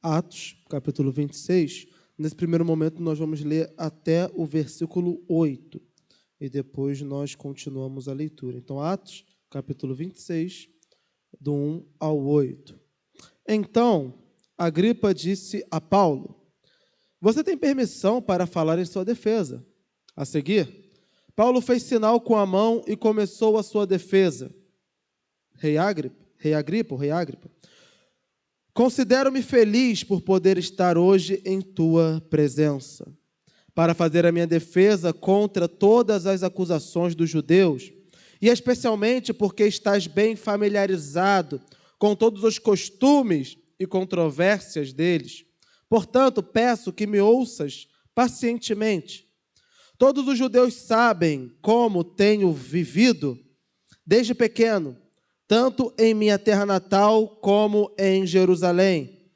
Atos, capítulo 26. Nesse primeiro momento, nós vamos ler até o versículo 8. E depois nós continuamos a leitura. Então, Atos, capítulo 26, do 1 ao 8. Então, Agripa disse a Paulo: você tem permissão para falar em sua defesa. A seguir, Paulo fez sinal com a mão e começou a sua defesa. Rei Agripa, considero-me feliz por poder estar hoje em tua presença, para fazer a minha defesa contra todas as acusações dos judeus, e especialmente porque estás bem familiarizado com todos os costumes e controvérsias deles. Portanto, peço que me ouças pacientemente. Todos os judeus sabem como tenho vivido desde pequeno, tanto em minha terra natal como em Jerusalém.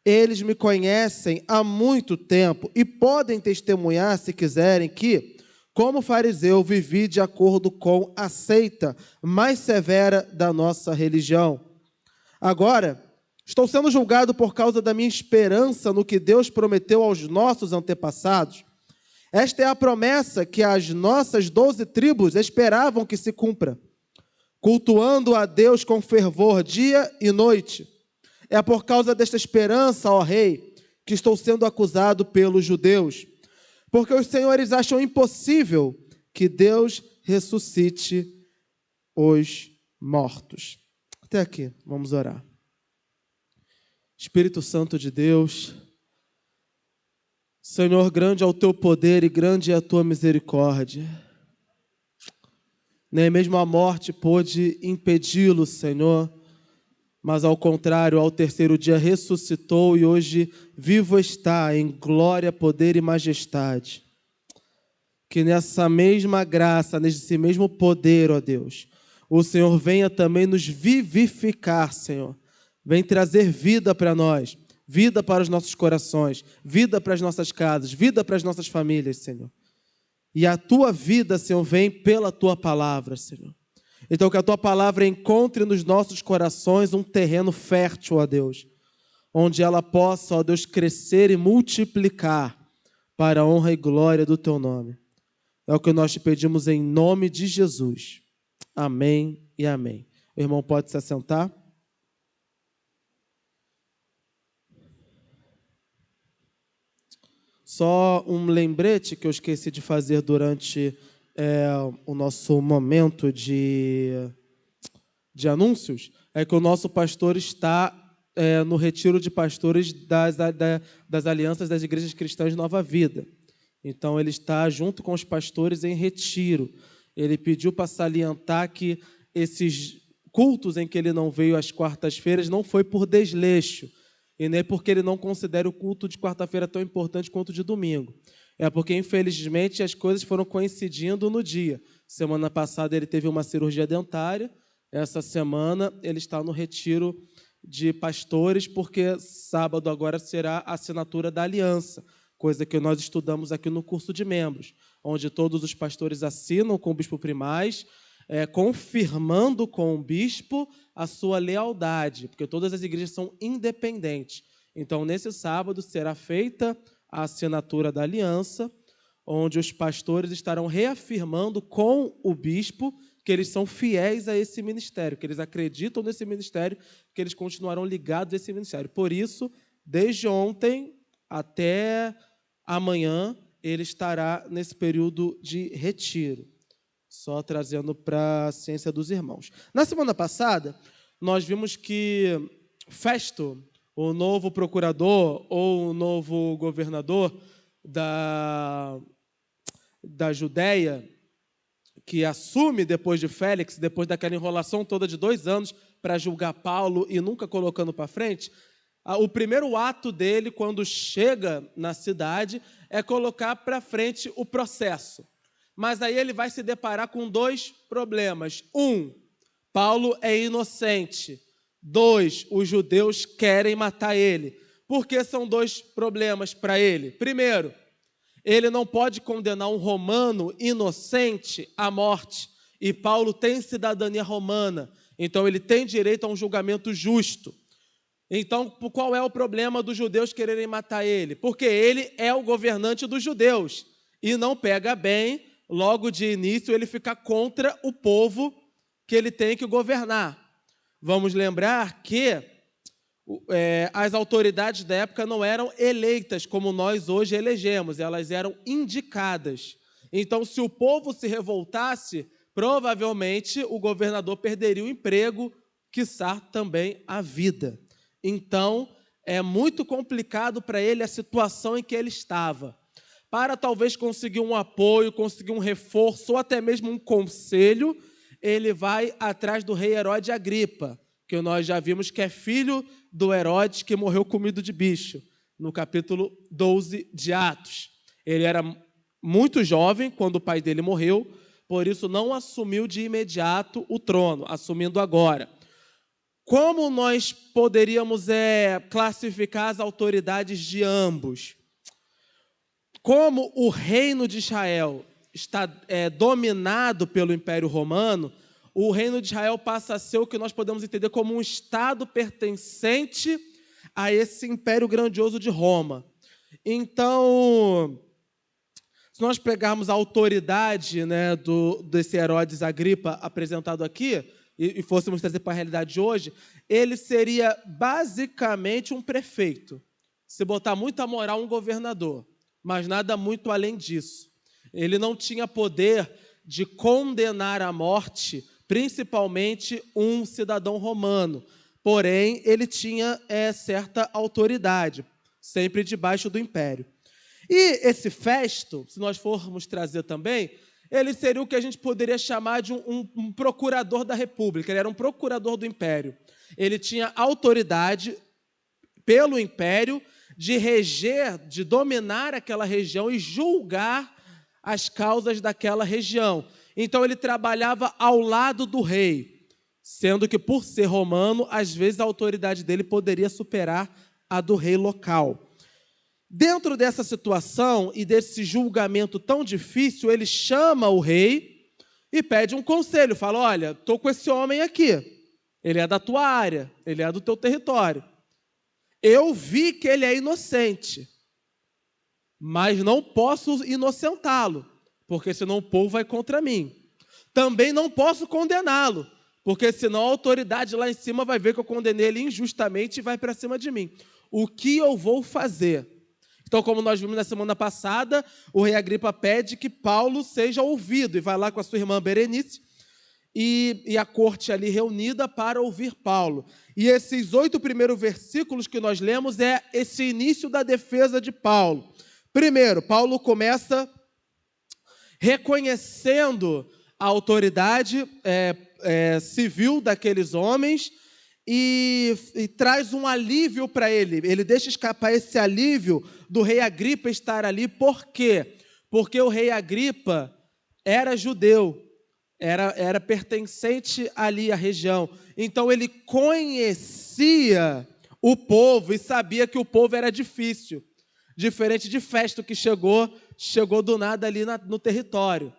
Eles me conhecem há muito tempo e podem testemunhar, se quiserem, que, como fariseu, vivi de acordo com a seita mais severa da nossa religião. Agora, estou sendo julgado por causa da minha esperança no que Deus prometeu aos nossos antepassados. Esta é a promessa que as nossas 12 tribos esperavam que se cumpra, cultuando a Deus com fervor dia e noite. É por causa desta esperança, ó rei, que estou sendo acusado pelos judeus, porque os senhores acham impossível que Deus ressuscite os mortos. Até aqui, vamos orar. Espírito Santo de Deus, Senhor, grande é o teu poder e grande é a tua misericórdia. Nem mesmo a morte pôde impedi-lo, Senhor, mas ao contrário, ao terceiro dia ressuscitou e hoje vivo está em glória, poder e majestade. Que nessa mesma graça, nesse mesmo poder, ó Deus, o Senhor venha também nos vivificar, Senhor. Vem trazer vida para nós, vida para os nossos corações, vida para as nossas casas, vida para as nossas famílias, Senhor. E a tua vida, Senhor, vem pela tua palavra, Senhor. Então, que a tua palavra encontre nos nossos corações um terreno fértil, ó Deus, onde ela possa, ó Deus, crescer e multiplicar para a honra e glória do teu nome. É o que nós te pedimos em nome de Jesus. Amém e amém. O irmão pode se assentar? Só um lembrete que eu esqueci de fazer durante o nosso momento de anúncios, é que o nosso pastor está no retiro de pastores das alianças das igrejas cristãs de Nova Vida. Então, ele está junto com os pastores em retiro. Ele pediu para salientar que esses cultos em que ele não veio às quartas-feiras não foi por desleixo, e nem porque ele não considera o culto de quarta-feira tão importante quanto o de domingo. É porque, infelizmente, as coisas foram coincidindo no dia. Semana passada ele teve uma cirurgia dentária. Essa semana ele está no retiro de pastores, porque sábado agora será a assinatura da aliança, coisa que nós estudamos aqui no curso de membros, onde todos os pastores assinam com o bispo primaz, confirmando com o bispo a sua lealdade, porque todas as igrejas são independentes. Então, nesse sábado, será feita a assinatura da aliança, onde os pastores estarão reafirmando com o bispo que eles são fiéis a esse ministério, que eles acreditam nesse ministério, que eles continuarão ligados a esse ministério. Por isso, desde ontem até amanhã, ele estará nesse período de retiro. Só trazendo para a ciência dos irmãos. Na semana passada, nós vimos que Festo, o novo procurador ou o novo governador da Judéia, que assume depois de Félix, depois daquela enrolação toda de 2 anos para julgar Paulo e nunca colocando para frente, o primeiro ato dele, quando chega na cidade, é colocar para frente o processo. Mas aí ele vai se deparar com 2 problemas. 1, Paulo é inocente. 2, os judeus querem matar ele. Por que são 2 problemas para ele? Primeiro, ele não pode condenar um romano inocente à morte. E Paulo tem cidadania romana, então ele tem direito a um julgamento justo. Então, qual é o problema dos judeus quererem matar ele? Porque ele é o governante dos judeus e não pega bem, logo de início, ele fica contra o povo que ele tem que governar. Vamos lembrar que as autoridades da época não eram eleitas como nós hoje elegemos, elas eram indicadas. Então, se o povo se revoltasse, provavelmente o governador perderia o emprego, quiçá também a vida. Então, é muito complicado para ele a situação em que ele estava. Para talvez conseguir um apoio, conseguir um reforço ou até mesmo um conselho, ele vai atrás do rei Herodes Agripa, que nós já vimos que é filho do Herodes que morreu comido de bicho, no capítulo 12 de Atos. Ele era muito jovem quando o pai dele morreu, por isso não assumiu de imediato o trono, assumindo agora. Como nós poderíamos classificar as autoridades de ambos? Como o reino de Israel está dominado pelo Império Romano, o reino de Israel passa a ser o que nós podemos entender como um estado pertencente a esse império grandioso de Roma. Então, se nós pegarmos a autoridade, né, desse Herodes Agripa apresentado aqui, e fôssemos trazer para a realidade de hoje, ele seria basicamente um prefeito. Se botar muita moral, um governador, mas nada muito além disso. Ele não tinha poder de condenar à morte, principalmente um cidadão romano. Porém, ele tinha certa autoridade, sempre debaixo do império. E esse Festo, se nós formos trazer também, ele seria o que a gente poderia chamar de um procurador da República. Ele era um procurador do Império. Ele tinha autoridade pelo Império de reger, de dominar aquela região e julgar as causas daquela região. Então, ele trabalhava ao lado do rei, sendo que, por ser romano, às vezes a autoridade dele poderia superar a do rei local. Dentro dessa situação e desse julgamento tão difícil, ele chama o rei e pede um conselho. Fala, olha, estou com esse homem aqui. Ele é da tua área, ele é do teu território. Eu vi que ele é inocente, mas não posso inocentá-lo, porque senão o povo vai contra mim. Também não posso condená-lo, porque senão a autoridade lá em cima vai ver que eu condenei ele injustamente e vai para cima de mim. O que eu vou fazer? Então, como nós vimos na semana passada, o rei Agripa pede que Paulo seja ouvido e vai lá com a sua irmã Berenice e a corte ali reunida para ouvir Paulo. E esses 8 primeiros versículos que nós lemos é esse início da defesa de Paulo. Primeiro, Paulo começa reconhecendo a autoridade civil daqueles homens e traz um alívio para ele. Ele deixa escapar esse alívio do rei Agripa estar ali. Por quê? Porque o rei Agripa era judeu, era pertencente ali à região. Então, ele conhecia o povo e sabia que o povo era difícil. Diferente de Festo, que chegou do nada ali no território.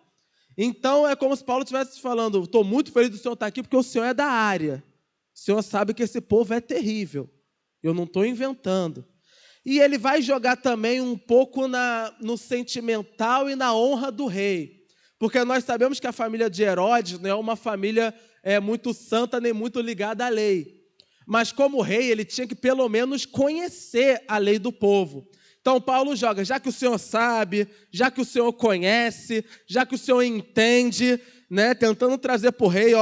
Então, é como se Paulo estivesse falando, estou muito feliz do senhor estar aqui, porque o senhor é da área. O senhor sabe que esse povo é terrível. Eu não estou inventando. E ele vai jogar também um pouco no sentimental e na honra do rei. Porque nós sabemos que a família de Herodes não é uma família muito santa, nem muito ligada à lei. Mas como rei, ele tinha que pelo menos conhecer a lei do povo. Então, Paulo joga, já que o senhor sabe, já que o senhor conhece, já que o senhor entende, né, tentando trazer para o rei,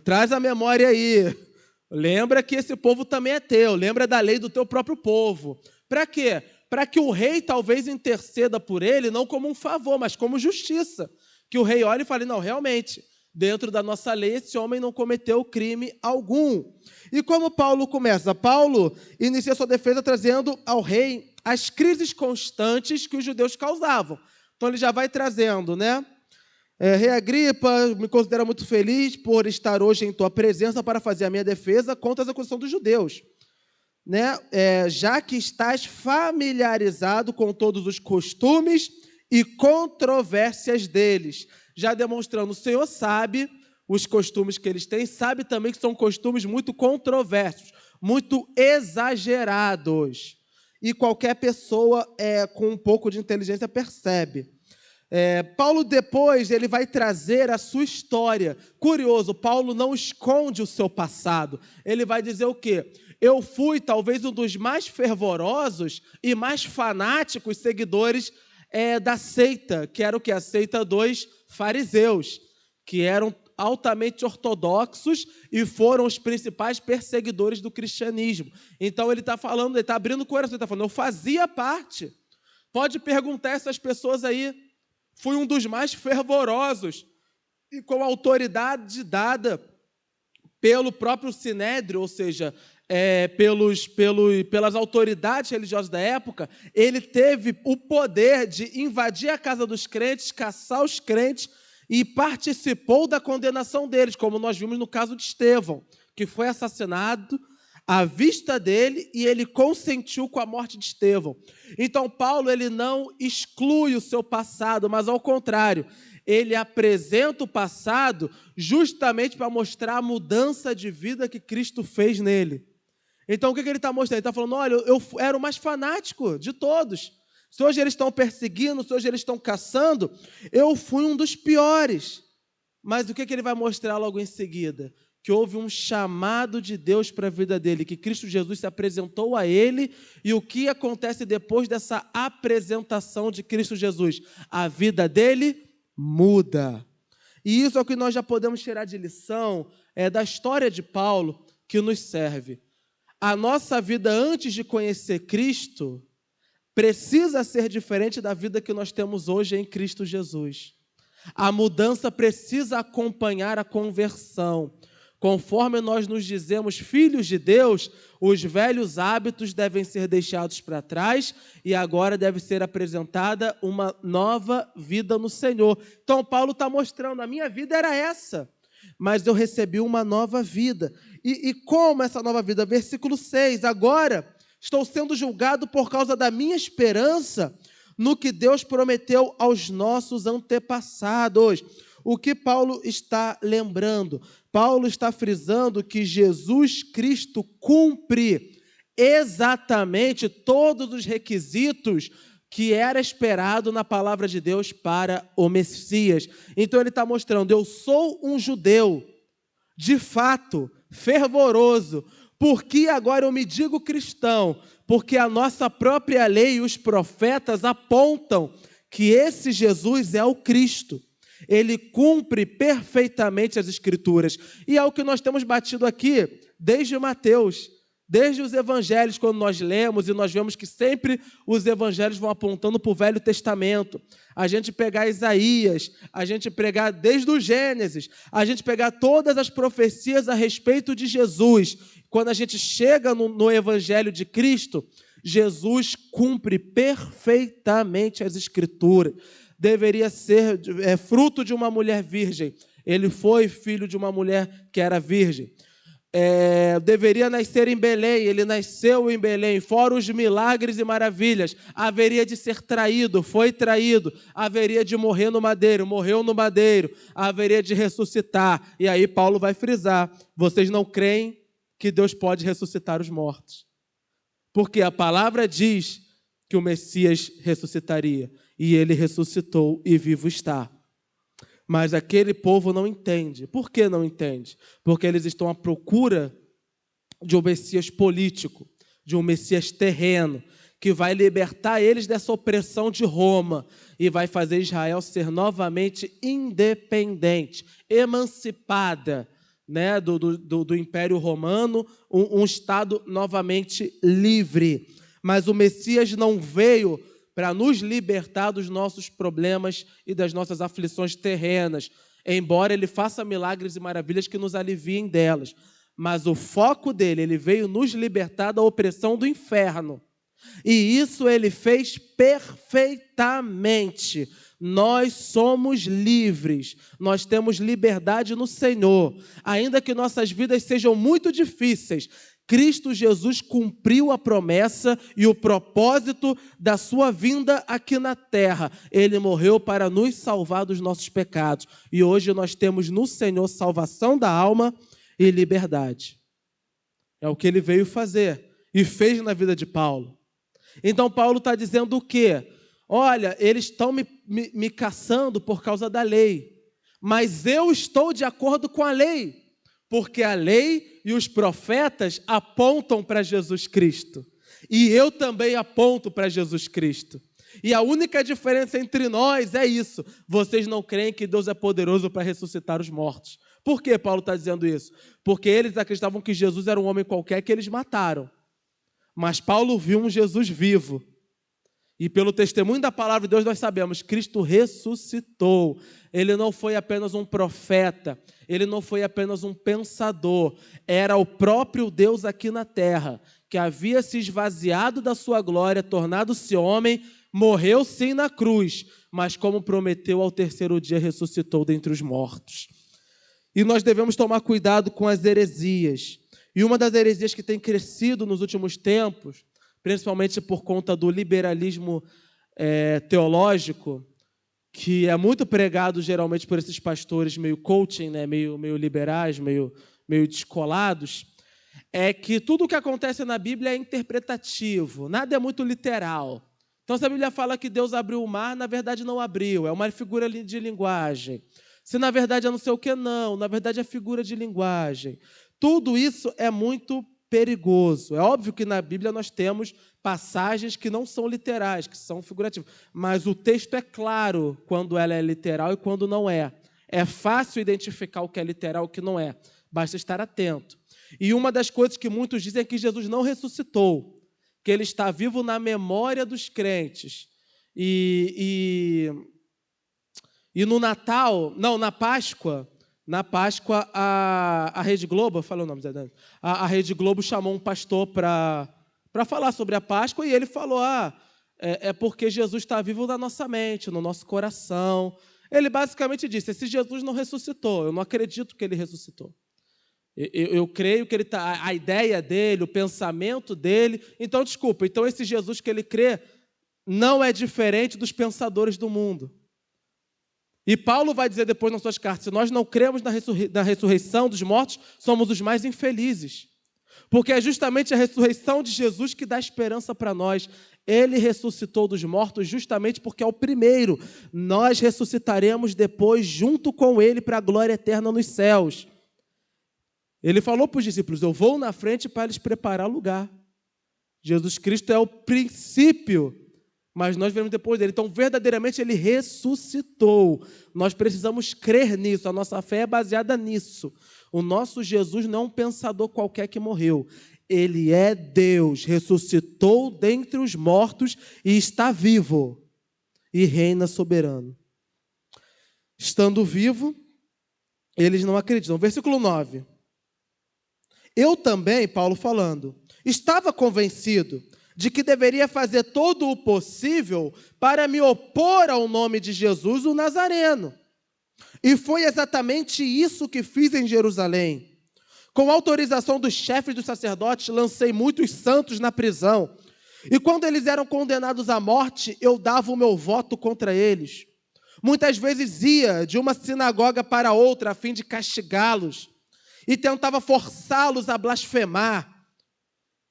traz a memória aí. Lembra que esse povo também é teu, lembra da lei do teu próprio povo. Para quê? Para que o rei talvez interceda por ele, não como um favor, mas como justiça. Que o rei olhe e fale, não, realmente, dentro da nossa lei, esse homem não cometeu crime algum. E como Paulo começa? Paulo inicia sua defesa trazendo ao rei as crises constantes que os judeus causavam. Então, ele já vai trazendo, né? Rei Agripa, me considero muito feliz por estar hoje em tua presença para fazer a minha defesa contra as acusações dos judeus. Né? Já que estás familiarizado com todos os costumes e controvérsias deles. Já demonstrando, o Senhor sabe os costumes que eles têm, sabe também que são costumes muito controversos. muito exagerados. E qualquer pessoa com um pouco de inteligência percebe. Paulo depois ele vai trazer a sua história. Curioso, Paulo não esconde o seu passado. Ele vai dizer o quê? Eu fui talvez um dos mais fervorosos e mais fanáticos seguidores da seita, que era o quê? A seita dos fariseus, que eram altamente ortodoxos e foram os principais perseguidores do cristianismo. Então ele está falando, ele está abrindo o coração, ele está falando, eu fazia parte. Pode perguntar a essas pessoas aí. Fui um dos mais fervorosos e com autoridade dada pelo próprio Sinédrio, ou seja, pelas autoridades religiosas da época. Ele teve o poder de invadir a casa dos crentes, caçar os crentes e participou da condenação deles, como nós vimos no caso de Estevão, que foi assassinado à vista dele e ele consentiu com a morte de Estevão. Então, Paulo ele não exclui o seu passado, mas, ao contrário, ele apresenta o passado justamente para mostrar a mudança de vida que Cristo fez nele. Então, o que ele está mostrando? Ele está falando, olha, eu era o mais fanático de todos. Se hoje eles estão perseguindo, se hoje eles estão caçando, eu fui um dos piores. Mas o que ele vai mostrar logo em seguida? Que houve um chamado de Deus para a vida dele, que Cristo Jesus se apresentou a ele, e o que acontece depois dessa apresentação de Cristo Jesus? A vida dele muda. E isso é o que nós já podemos tirar de lição da história de Paulo, que nos serve. A nossa vida antes de conhecer Cristo precisa ser diferente da vida que nós temos hoje em Cristo Jesus. A mudança precisa acompanhar a conversão. Conforme nós nos dizemos filhos de Deus, os velhos hábitos devem ser deixados para trás e agora deve ser apresentada uma nova vida no Senhor. Então, Paulo está mostrando, a minha vida era essa, mas eu recebi uma nova vida. E como essa nova vida? Versículo 6, agora estou sendo julgado por causa da minha esperança no que Deus prometeu aos nossos antepassados. O que Paulo está lembrando? Paulo está frisando que Jesus Cristo cumpre exatamente todos os requisitos que era esperado na palavra de Deus para o Messias. Então ele está mostrando, eu sou um judeu, de fato, fervoroso. Por que agora eu me digo cristão? Porque a nossa própria lei e os profetas apontam que esse Jesus é o Cristo. Ele cumpre perfeitamente as Escrituras. E é o que nós temos batido aqui desde Mateus, desde os Evangelhos, quando nós lemos e nós vemos que sempre os Evangelhos vão apontando para o Velho Testamento. A gente pegar Isaías, a gente pegar desde o Gênesis, a gente pegar todas as profecias a respeito de Jesus. Quando a gente chega no Evangelho de Cristo, Jesus cumpre perfeitamente as Escrituras. Deveria ser fruto de uma mulher virgem. Ele foi filho de uma mulher que era virgem. Deveria nascer em Belém, ele nasceu em Belém, fora os milagres e maravilhas. Haveria de ser traído, foi traído. Haveria de morrer no madeiro, morreu no madeiro. Haveria de ressuscitar. E aí Paulo vai frisar, vocês não creem que Deus pode ressuscitar os mortos. Porque a palavra diz que o Messias ressuscitaria. E ele ressuscitou e vivo está. Mas aquele povo não entende. Por que não entende? Porque eles estão à procura de um Messias político, de um Messias terreno, que vai libertar eles dessa opressão de Roma e vai fazer Israel ser novamente independente, emancipada, né, do Império Romano, um Estado novamente livre. Mas o Messias não veio para nos libertar dos nossos problemas e das nossas aflições terrenas, embora ele faça milagres e maravilhas que nos aliviem delas. Mas o foco dele, ele veio nos libertar da opressão do inferno. E isso ele fez perfeitamente. Nós somos livres, nós temos liberdade no Senhor. Ainda que nossas vidas sejam muito difíceis, Cristo Jesus cumpriu a promessa e o propósito da sua vinda aqui na terra. Ele morreu para nos salvar dos nossos pecados. E hoje nós temos no Senhor salvação da alma e liberdade. É o que ele veio fazer e fez na vida de Paulo. Então, Paulo está dizendo o quê? Olha, eles estão me caçando por causa da lei, mas eu estou de acordo com a lei, porque a lei e os profetas apontam para Jesus Cristo. E eu também aponto para Jesus Cristo. E a única diferença entre nós é isso. Vocês não creem que Deus é poderoso para ressuscitar os mortos. Por que Paulo está dizendo isso? Porque eles acreditavam que Jesus era um homem qualquer que eles mataram. Mas Paulo viu um Jesus vivo. E pelo testemunho da palavra de Deus nós sabemos, Cristo ressuscitou. Ele não foi apenas um profeta, ele não foi apenas um pensador, era o próprio Deus aqui na terra, que havia se esvaziado da sua glória, tornado-se homem, morreu sim na cruz, mas como prometeu, ao terceiro dia ressuscitou dentre os mortos. E nós devemos tomar cuidado com as heresias. E uma das heresias que tem crescido nos últimos tempos, principalmente por conta do liberalismo teológico, que é muito pregado geralmente por esses pastores meio coaching, né, meio liberais, meio descolados, é que tudo o que acontece na Bíblia é interpretativo, nada é muito literal. Então, se a Bíblia fala que Deus abriu o mar, na verdade não abriu, é uma figura de linguagem. Se na verdade é não sei o que, não, na verdade é figura de linguagem. Tudo isso é muito perigoso. É óbvio que na Bíblia nós temos passagens que não são literais, que são figurativas, mas o texto é claro quando ela é literal e quando não é. É fácil identificar o que é literal e o que não é. Basta estar atento. E uma das coisas que muitos dizem é que Jesus não ressuscitou, que ele está vivo na memória dos crentes. E no Natal, não, na Páscoa, a Rede Globo, fala o nome, Zé Dani, a Rede Globo chamou um pastor para falar sobre a Páscoa e ele falou, é porque Jesus está vivo na nossa mente, no nosso coração. Ele basicamente disse, esse Jesus não ressuscitou, eu não acredito que ele ressuscitou. Eu creio que ele tá, a ideia dele, o pensamento dele, então desculpa, então esse Jesus que ele crê não é diferente dos pensadores do mundo. E Paulo vai dizer depois nas suas cartas, se nós não cremos na ressurreição dos mortos, somos os mais infelizes. Porque é justamente a ressurreição de Jesus que dá esperança para nós. Ele ressuscitou dos mortos justamente porque é o primeiro. Nós ressuscitaremos depois junto com ele para a glória eterna nos céus. Ele falou para os discípulos, eu vou na frente para lhes preparar lugar. Jesus Cristo é o princípio, mas nós vemos depois dele. Então, verdadeiramente, ele ressuscitou. Nós precisamos crer nisso. A nossa fé é baseada nisso. O nosso Jesus não é um pensador qualquer que morreu. Ele é Deus, ressuscitou dentre os mortos e está vivo. E reina soberano. Estando vivo, eles não acreditam. Versículo 9. Eu também, Paulo falando, estava convencido de que deveria fazer todo o possível para me opor ao nome de Jesus, o Nazareno. E foi exatamente isso que fiz em Jerusalém. Com autorização dos chefes dos sacerdotes, lancei muitos santos na prisão. E quando eles eram condenados à morte, eu dava o meu voto contra eles. Muitas vezes ia de uma sinagoga para outra a fim de castigá-los e tentava forçá-los a blasfemar.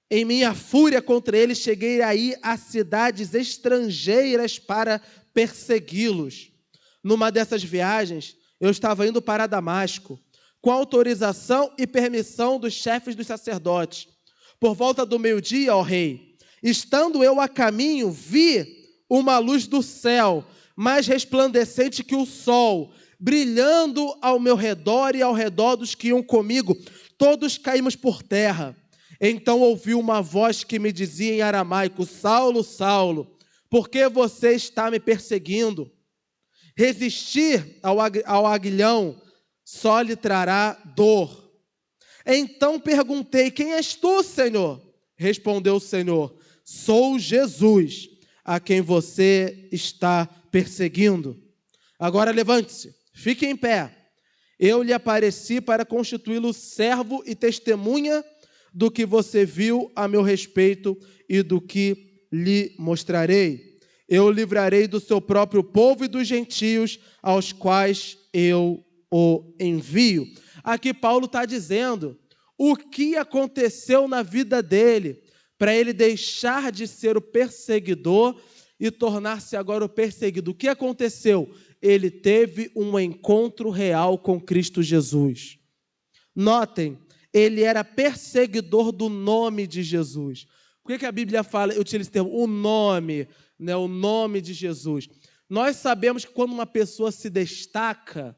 Em minha fúria contra eles, cheguei a ir a cidades estrangeiras para persegui-los. Numa dessas viagens, eu estava indo para Damasco, com autorização e permissão dos chefes dos sacerdotes. Por volta do meio-dia, ó rei, estando eu a caminho, vi uma luz do céu, mais resplandecente que o sol, brilhando ao meu redor e ao redor dos que iam comigo. Todos caímos por terra. Então ouvi uma voz que me dizia em aramaico, Saulo, Saulo, por que você está me perseguindo? Resistir ao aguilhão só lhe trará dor. Então perguntei, quem és tu, Senhor? Respondeu o Senhor, sou Jesus, a quem você está perseguindo. Agora levante-se, fique em pé. Eu lhe apareci para constituí-lo servo e testemunha do que você viu a meu respeito e do que lhe mostrarei. Eu o livrarei do seu próprio povo e dos gentios aos quais eu o envio. Aqui Paulo está dizendo, o que aconteceu na vida dele, para ele deixar de ser o perseguidor e tornar-se agora o perseguido. O que aconteceu? Ele teve um encontro real com Cristo Jesus. Notem, ele era perseguidor do nome de Jesus. Por que a Bíblia fala, eu utilizo esse termo, o nome, né, o nome de Jesus? Nós sabemos que quando uma pessoa se destaca,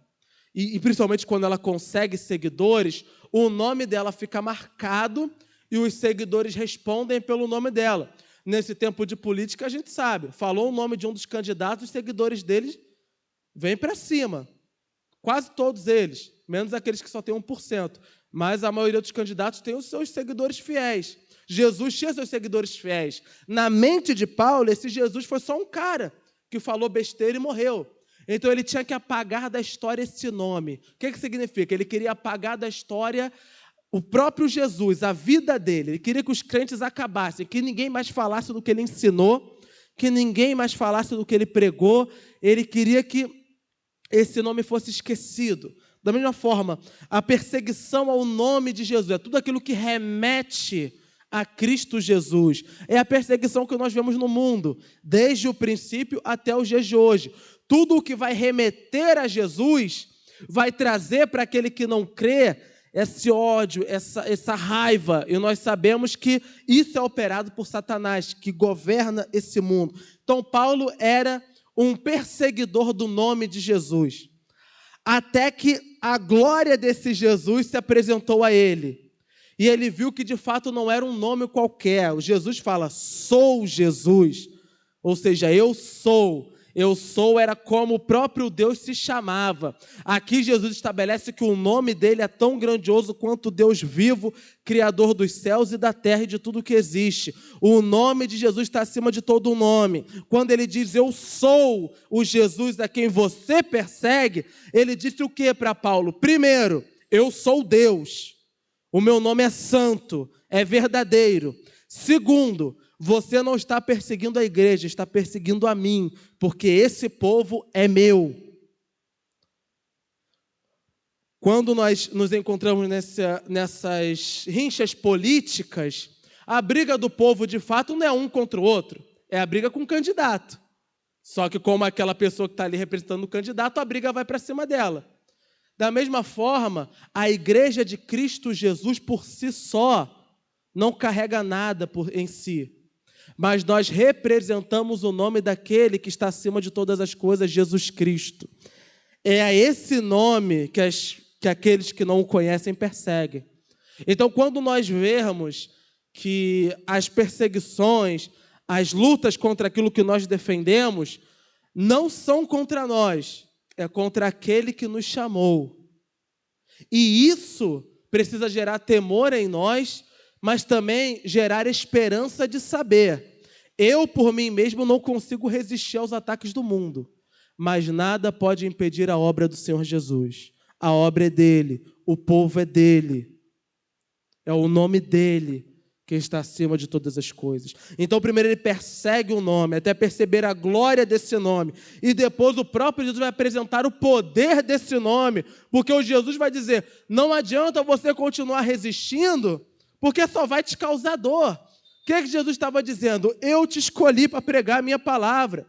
e principalmente quando ela consegue seguidores, o nome dela fica marcado e os seguidores respondem pelo nome dela. Nesse tempo de política, a gente sabe, falou o nome de um dos candidatos, os seguidores deles vêm para cima. Quase todos eles, menos aqueles que só têm 1%. Mas a maioria dos candidatos tem os seus seguidores fiéis. Jesus tinha seus seguidores fiéis. Na mente de Paulo, esse Jesus foi só um cara que falou besteira e morreu. Então ele tinha que apagar da história esse nome. O que significa? Ele queria apagar da história o próprio Jesus, a vida dele. Ele queria que os crentes acabassem, que ninguém mais falasse do que ele ensinou, que ninguém mais falasse do que ele pregou. Ele queria que esse nome fosse esquecido. Da mesma forma, a perseguição ao nome de Jesus é tudo aquilo que remete a Cristo Jesus. É a perseguição que nós vemos no mundo, desde o princípio até os dias de hoje. Tudo o que vai remeter a Jesus vai trazer para aquele que não crê esse ódio, essa raiva. E nós sabemos que isso é operado por Satanás, que governa esse mundo. Então, Paulo era um perseguidor do nome de Jesus. Até que a glória desse Jesus se apresentou a ele. E ele viu que, de fato, não era um nome qualquer. O Jesus fala, sou Jesus. Ou seja, eu sou era como o próprio Deus se chamava. Aqui Jesus estabelece que o nome dele é tão grandioso quanto o Deus vivo, Criador dos céus e da terra e de tudo que existe. O nome de Jesus está acima de todo nome. Quando ele diz, eu sou o Jesus a quem você persegue, ele disse o que para Paulo? Primeiro, eu sou Deus. O meu nome é santo, é verdadeiro. Segundo, você não está perseguindo a igreja, está perseguindo a mim, porque esse povo é meu. Quando nós nos encontramos nessas rinchas políticas, a briga do povo, de fato, não é um contra o outro, é a briga com o candidato. Só que como aquela pessoa que está ali representando o candidato, a briga vai para cima dela. Da mesma forma, a igreja de Cristo Jesus, por si só, não carrega nada em si. Mas nós representamos o nome daquele que está acima de todas as coisas, Jesus Cristo. É a esse nome que aqueles que não o conhecem perseguem. Então, quando nós vermos que as perseguições, as lutas contra aquilo que nós defendemos, não são contra nós, é contra aquele que nos chamou. E isso precisa gerar temor em nós, mas também gerar esperança de saber. Eu, por mim mesmo, não consigo resistir aos ataques do mundo, mas nada pode impedir a obra do Senhor Jesus. A obra é dele, o povo é dele, é o nome dele que está acima de todas as coisas. Então, primeiro ele persegue o nome, até perceber a glória desse nome, e depois o próprio Jesus vai apresentar o poder desse nome, porque o Jesus vai dizer, não adianta você continuar resistindo, porque só vai te causar dor. O que é que Jesus estava dizendo? Eu te escolhi para pregar a minha palavra.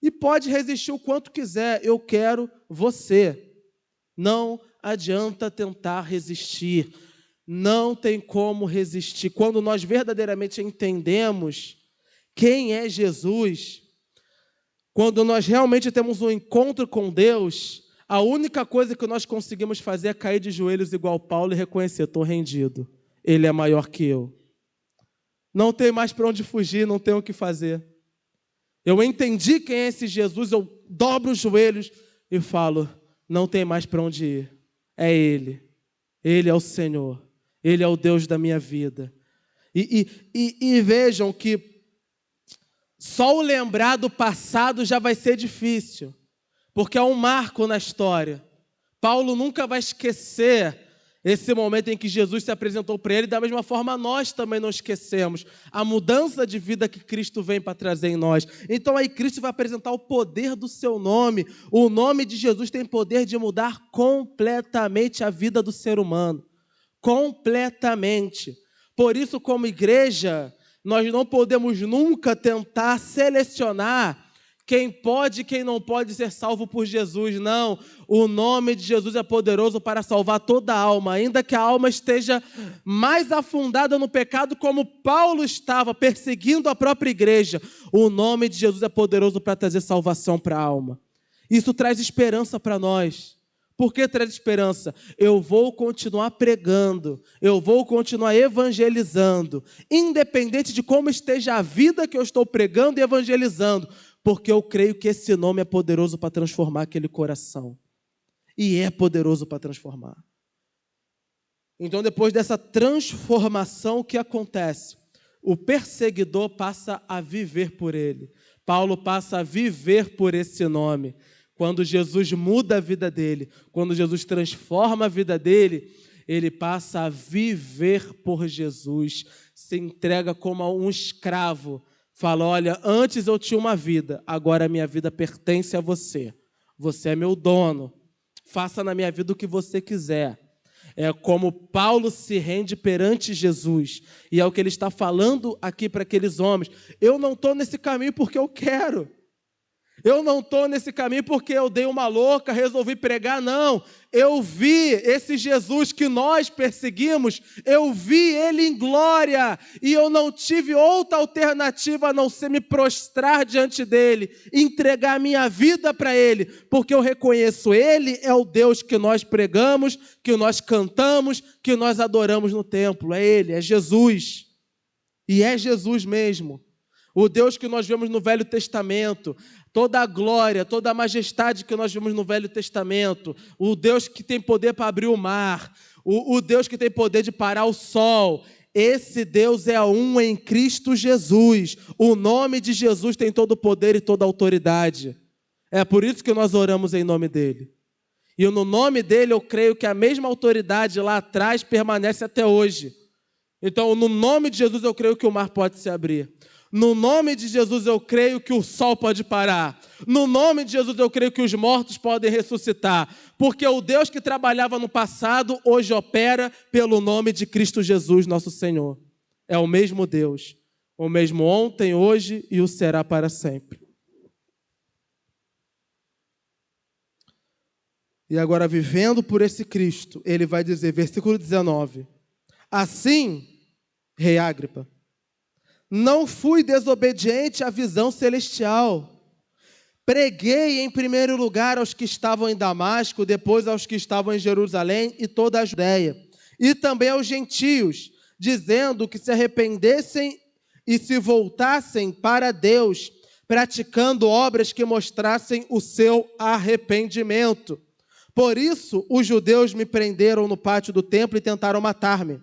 E pode resistir o quanto quiser, eu quero você. Não adianta tentar resistir. Não tem como resistir. Quando nós verdadeiramente entendemos quem é Jesus, quando nós realmente temos um encontro com Deus, a única coisa que nós conseguimos fazer é cair de joelhos igual Paulo e reconhecer, estou rendido. Ele é maior que eu. Não tem mais para onde fugir, não tem o que fazer. Eu entendi quem é esse Jesus, eu dobro os joelhos e falo, não tem mais para onde ir. É Ele. Ele é o Senhor. Ele é o Deus da minha vida. E vejam que só o lembrar do passado já vai ser difícil, porque é um marco na história. Paulo nunca vai esquecer esse momento em que Jesus se apresentou para ele, da mesma forma nós também não esquecemos a mudança de vida que Cristo vem para trazer em nós. Então aí Cristo vai apresentar o poder do seu nome. O nome de Jesus tem poder de mudar completamente a vida do ser humano. completamente. Por isso, como igreja, nós não podemos nunca tentar selecionar quem pode e quem não pode ser salvo por Jesus. Não, o nome de Jesus é poderoso para salvar toda a alma, ainda que a alma esteja mais afundada no pecado, como Paulo estava perseguindo a própria igreja. O nome de Jesus é poderoso para trazer salvação para a alma. Isso traz esperança para nós. Por que traz esperança? Eu vou continuar pregando, eu vou continuar evangelizando, independente de como esteja a vida que eu estou pregando e evangelizando, porque eu creio que esse nome é poderoso para transformar aquele coração. E é poderoso para transformar. Então, depois dessa transformação, o que acontece? O perseguidor passa a viver por ele. Paulo passa a viver por esse nome. Quando Jesus muda a vida dele, quando Jesus transforma a vida dele, ele passa a viver por Jesus, se entrega como um escravo. Fala, olha, antes eu tinha uma vida, agora a minha vida pertence a você. Você é meu dono. Faça na minha vida o que você quiser. É como Paulo se rende perante Jesus. E é o que ele está falando aqui para aqueles homens. Eu não estou nesse caminho porque eu quero. Eu não estou nesse caminho porque eu dei uma louca, resolvi pregar, não. Eu vi esse Jesus que nós perseguimos, eu vi ele em glória, e eu não tive outra alternativa a não ser me prostrar diante dele, entregar a minha vida para ele, porque eu reconheço ele é o Deus que nós pregamos, que nós cantamos, que nós adoramos no templo. É ele, é Jesus. E é Jesus mesmo. O Deus que nós vemos no Velho Testamento, toda a glória, toda a majestade que nós vemos no Velho Testamento, o Deus que tem poder para abrir o mar, o Deus que tem poder de parar o sol, esse Deus é um em Cristo Jesus. O nome de Jesus tem todo o poder e toda a autoridade. É por isso que nós oramos em nome dele. E no nome dele eu creio que a mesma autoridade lá atrás permanece até hoje. Então, no nome de Jesus eu creio que o mar pode se abrir. No nome de Jesus eu creio que o sol pode parar. No nome de Jesus eu creio que os mortos podem ressuscitar. Porque o Deus que trabalhava no passado, hoje opera pelo nome de Cristo Jesus, nosso Senhor. É o mesmo Deus. O mesmo ontem, hoje e o será para sempre. E agora, vivendo por esse Cristo, ele vai dizer, versículo 19. Assim, Rei Agripa, não fui desobediente à visão celestial. Preguei em primeiro lugar aos que estavam em Damasco, depois aos que estavam em Jerusalém e toda a Judeia, e também aos gentios, dizendo que se arrependessem e se voltassem para Deus, praticando obras que mostrassem o seu arrependimento. Por isso, os judeus me prenderam no pátio do templo e tentaram matar-me.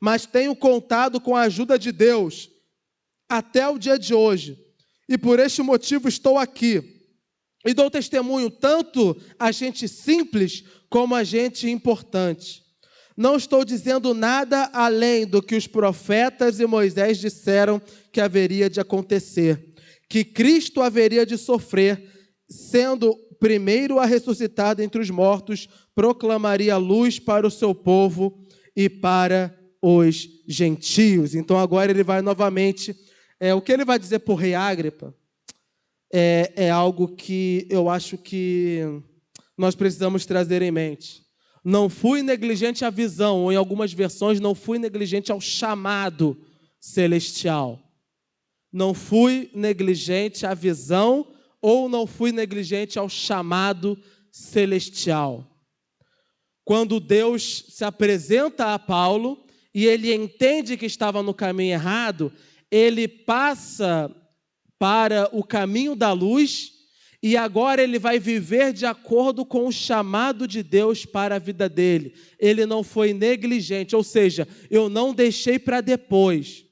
Mas tenho contado com a ajuda de Deus até o dia de hoje, e por este motivo estou aqui, e dou testemunho tanto a gente simples como a gente importante. Não estou dizendo nada além do que os profetas e Moisés disseram que haveria de acontecer, que Cristo haveria de sofrer, sendo primeiro a ressuscitar dentre os mortos, proclamaria luz para o seu povo e para os gentios. Então agora ele vai novamente... o que ele vai dizer por Rei Agripa é algo que eu acho que nós precisamos trazer em mente. Não fui negligente à visão, ou em algumas versões, não fui negligente ao chamado celestial. Não fui negligente à visão, ou não fui negligente ao chamado celestial. Quando Deus se apresenta a Paulo, e ele entende que estava no caminho errado, ele passa para o caminho da luz e agora ele vai viver de acordo com o chamado de Deus para a vida dele. Ele não foi negligente, ou seja, eu não deixei para depois,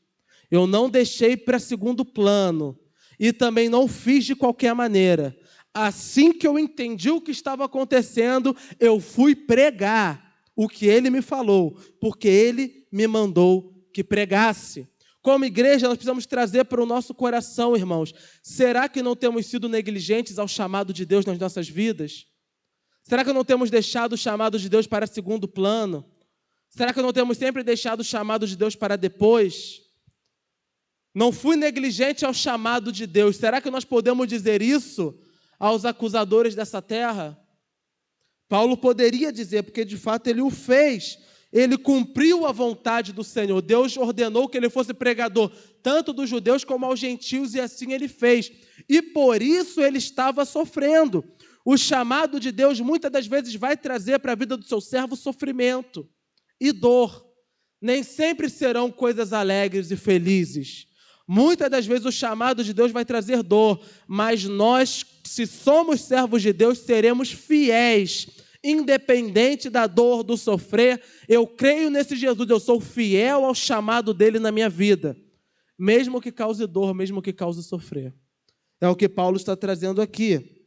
eu não deixei para segundo plano e também não fiz de qualquer maneira. Assim que eu entendi o que estava acontecendo, eu fui pregar o que ele me falou, porque ele me mandou que pregasse. Como igreja, nós precisamos trazer para o nosso coração, irmãos, será que não temos sido negligentes ao chamado de Deus nas nossas vidas? Será que não temos deixado o chamado de Deus para segundo plano? Será que não temos sempre deixado o chamado de Deus para depois? Não fui negligente ao chamado de Deus. Será que nós podemos dizer isso aos acusadores dessa terra? Paulo poderia dizer, porque de fato ele o fez. Ele cumpriu a vontade do Senhor. Deus ordenou que ele fosse pregador, tanto dos judeus como aos gentios, e assim ele fez. E por isso ele estava sofrendo. O chamado de Deus muitas das vezes vai trazer para a vida do seu servo sofrimento e dor. Nem sempre serão coisas alegres e felizes. Muitas das vezes o chamado de Deus vai trazer dor, mas nós, se somos servos de Deus, seremos fiéis, independente da dor, do sofrer. Eu creio nesse Jesus, eu sou fiel ao chamado dele na minha vida, mesmo que cause dor, mesmo que cause sofrer. É o que Paulo está trazendo aqui.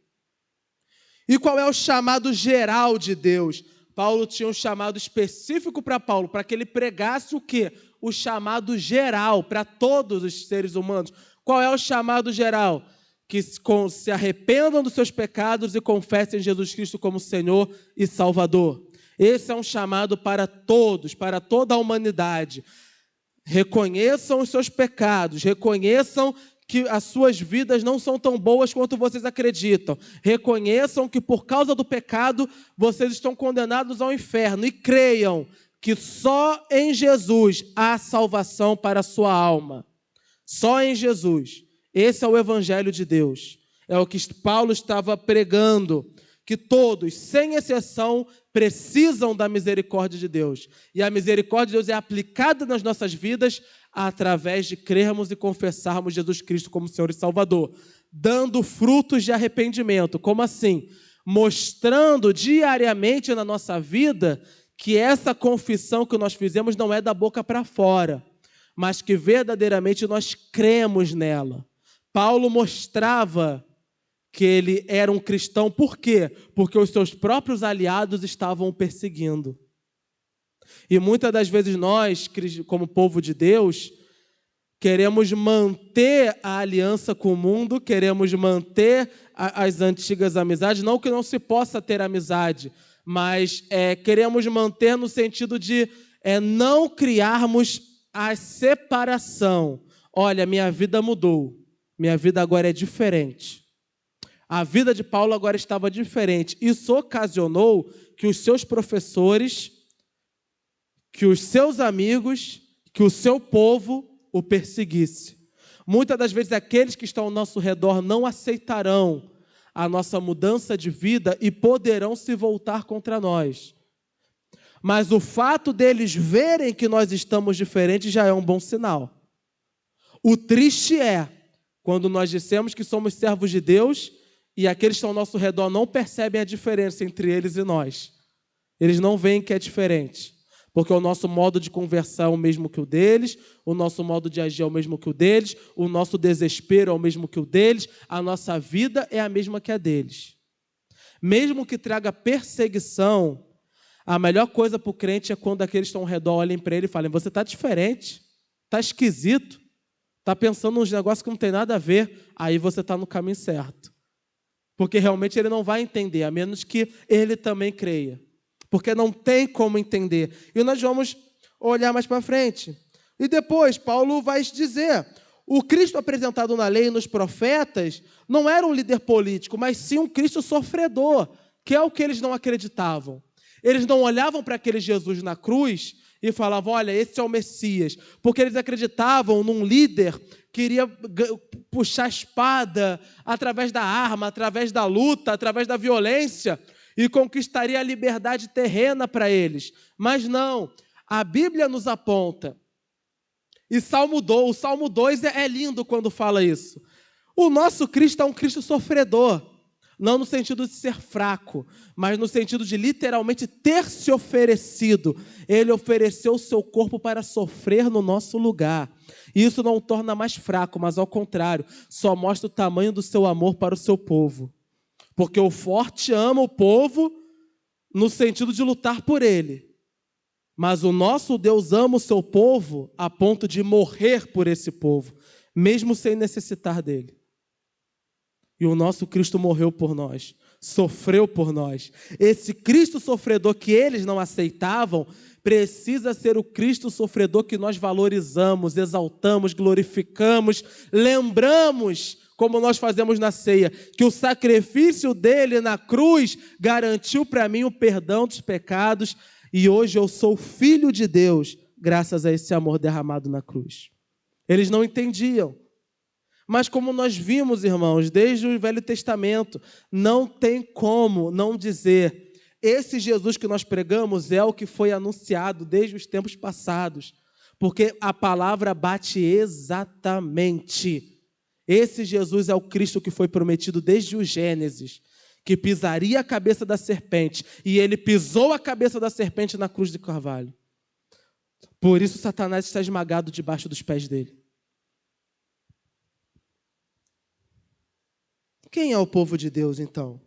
E qual é o chamado geral de Deus? Paulo tinha um chamado específico para Paulo, para que ele pregasse o quê? O chamado geral para todos os seres humanos. Qual é o chamado geral? Que se arrependam dos seus pecados e confessem Jesus Cristo como Senhor e Salvador. Esse é um chamado para todos, para toda a humanidade. Reconheçam os seus pecados, reconheçam que as suas vidas não são tão boas quanto vocês acreditam. Reconheçam que por causa do pecado vocês estão condenados ao inferno e creiam que só em Jesus há salvação para a sua alma. Só em Jesus. Esse é o Evangelho de Deus. É o que Paulo estava pregando, que todos, sem exceção, precisam da misericórdia de Deus. E a misericórdia de Deus é aplicada nas nossas vidas através de crermos e confessarmos Jesus Cristo como Senhor e Salvador, dando frutos de arrependimento. Como assim? Mostrando diariamente na nossa vida que essa confissão que nós fizemos não é da boca para fora, mas que verdadeiramente nós cremos nela. Paulo mostrava que ele era um cristão. Por quê? Porque os seus próprios aliados estavam o perseguindo. E muitas das vezes nós, como povo de Deus, queremos manter a aliança com o mundo, queremos manter as antigas amizades, não que não se possa ter amizade, mas queremos manter no sentido de não criarmos a separação. Olha, minha vida mudou, minha vida agora é diferente. A vida de Paulo agora estava diferente. Isso ocasionou que os seus professores, que os seus amigos, que o seu povo o perseguisse. Muitas das vezes aqueles que estão ao nosso redor não aceitarão a nossa mudança de vida e poderão se voltar contra nós. Mas o fato deles verem que nós estamos diferentes já é um bom sinal. O triste é quando nós dissemos que somos servos de Deus e aqueles que estão ao nosso redor não percebem a diferença entre eles e nós. Eles não veem que é diferente, porque o nosso modo de conversar é o mesmo que o deles, o nosso modo de agir é o mesmo que o deles, o nosso desespero é o mesmo que o deles, a nossa vida é a mesma que a deles. Mesmo que traga perseguição, a melhor coisa para o crente é quando aqueles que estão ao redor olhem para ele e falem: você está diferente, está esquisito, está pensando nos negócios que não tem nada a ver, aí você está no caminho certo. Porque realmente ele não vai entender, a menos que ele também creia. Porque não tem como entender. E nós vamos olhar mais para frente. E depois, Paulo vai dizer, o Cristo apresentado na lei e nos profetas não era um líder político, mas sim um Cristo sofredor, que é o que eles não acreditavam. Eles não olhavam para aquele Jesus na cruz e falavam: olha, esse é o Messias. Porque eles acreditavam num líder que iria puxar a espada através da arma, através da luta, através da violência, e conquistaria a liberdade terrena para eles. Mas não, a Bíblia nos aponta. E o Salmo 2 é lindo quando fala isso. O nosso Cristo é um Cristo sofredor. Não no sentido de ser fraco, mas no sentido de literalmente ter se oferecido. Ele ofereceu o seu corpo para sofrer no nosso lugar. E isso não o torna mais fraco, mas ao contrário, só mostra o tamanho do seu amor para o seu povo. Porque o forte ama o povo no sentido de lutar por ele. Mas o nosso Deus ama o seu povo a ponto de morrer por esse povo, mesmo sem necessitar dele. E o nosso Cristo morreu por nós. sofreu por nós. Esse Cristo sofredor que eles não aceitavam precisa ser o Cristo sofredor que nós valorizamos, exaltamos, glorificamos, lembramos, como nós fazemos na ceia, que o sacrifício dele na cruz garantiu para mim o perdão dos pecados e hoje eu sou filho de Deus, graças a esse amor derramado na cruz. Eles não entendiam. Mas como nós vimos, irmãos, desde o Velho Testamento, não tem como não dizer, esse Jesus que nós pregamos é o que foi anunciado desde os tempos passados, porque a palavra bate exatamente. Esse Jesus é o Cristo que foi prometido desde o Gênesis, que pisaria a cabeça da serpente, e ele pisou a cabeça da serpente na cruz de Carvalho. Por isso Satanás está esmagado debaixo dos pés dele. Quem é o povo de Deus, então?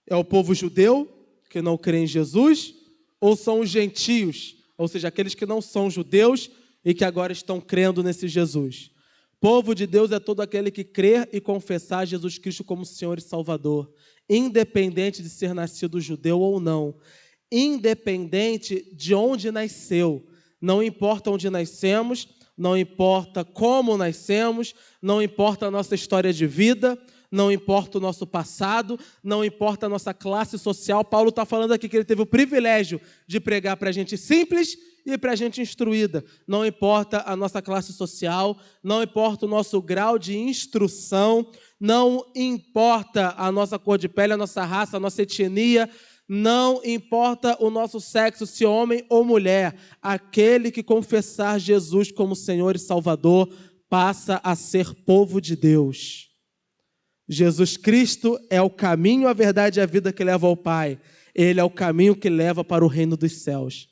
É o povo judeu, que não crê em Jesus, ou são os gentios, ou seja, aqueles que não são judeus e que agora estão crendo nesse Jesus? Povo de Deus é todo aquele que crer e confessar Jesus Cristo como Senhor e Salvador, independente de ser nascido judeu ou não, independente de onde nasceu. Não importa onde nascemos, não importa como nascemos, não importa a nossa história de vida, não importa o nosso passado, não importa a nossa classe social. Paulo está falando aqui que ele teve o privilégio de pregar para gente simples e para gente instruída. Não importa a nossa classe social, não importa o nosso grau de instrução, não importa a nossa cor de pele, a nossa raça, a nossa etnia, não importa o nosso sexo, se homem ou mulher. Aquele que confessar Jesus como Senhor e Salvador passa a ser povo de Deus. Jesus Cristo é o caminho, a verdade e a vida que leva ao Pai. Ele é o caminho que leva para o reino dos céus.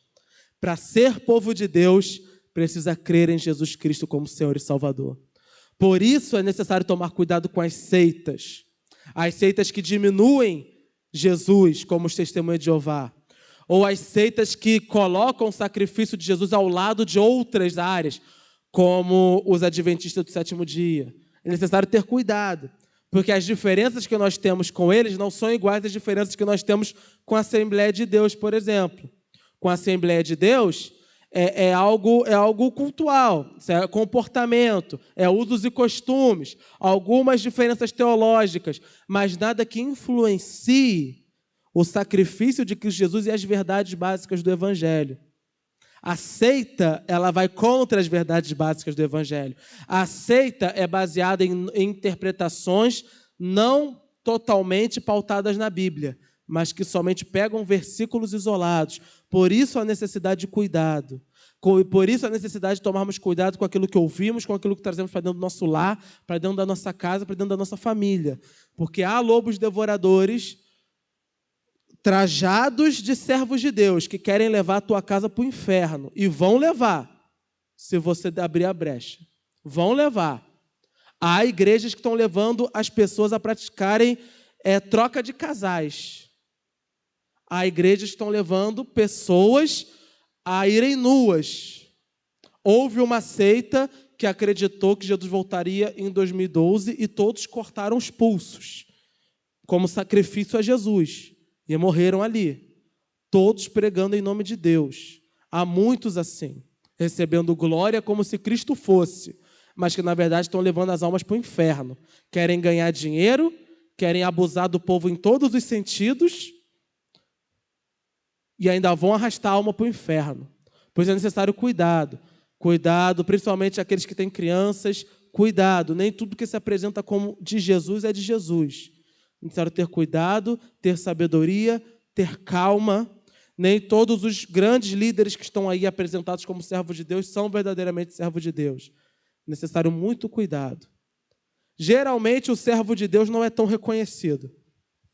Para ser povo de Deus, precisa crer em Jesus Cristo como Senhor e Salvador. Por isso é necessário tomar cuidado com as seitas. As seitas que diminuem Jesus, como os Testemunhas de Jeová. Ou as seitas que colocam o sacrifício de Jesus ao lado de outras áreas, como os adventistas do sétimo dia. É necessário ter cuidado, porque as diferenças que nós temos com eles não são iguais às diferenças que nós temos com a Assembleia de Deus, por exemplo. Com a Assembleia de Deus, é algo cultural, é comportamento, é usos e costumes, algumas diferenças teológicas, mas nada que influencie o sacrifício de Cristo Jesus e as verdades básicas do Evangelho. A seita, ela vai contra as verdades básicas do Evangelho. A seita é baseada em interpretações não totalmente pautadas na Bíblia, mas que somente pegam versículos isolados. Por isso a necessidade de cuidado. Por isso a necessidade de tomarmos cuidado com aquilo que ouvimos, com aquilo que trazemos para dentro do nosso lar, para dentro da nossa casa, para dentro da nossa família. Porque há lobos devoradores trajados de servos de Deus que querem levar a tua casa para o inferno. E vão levar, se você abrir a brecha. Vão levar. Há igrejas que estão levando as pessoas a praticarem troca de casais. Há igrejas que estão levando pessoas a irem nuas. Houve uma seita que acreditou que Jesus voltaria em 2012 e todos cortaram os pulsos, como sacrifício a Jesus. E morreram ali, todos pregando em nome de Deus. Há muitos assim, recebendo glória como se Cristo fosse, mas que na verdade estão levando as almas para o inferno. Querem ganhar dinheiro, querem abusar do povo em todos os sentidos e ainda vão arrastar a alma para o inferno. Pois é necessário cuidado. Cuidado, principalmente aqueles que têm crianças. Cuidado, nem tudo que se apresenta como de Jesus é de Jesus. É necessário ter cuidado, ter sabedoria, ter calma. Nem todos os grandes líderes que estão aí apresentados como servos de Deus são verdadeiramente servos de Deus. É necessário muito cuidado. Geralmente o servo de Deus não é tão reconhecido.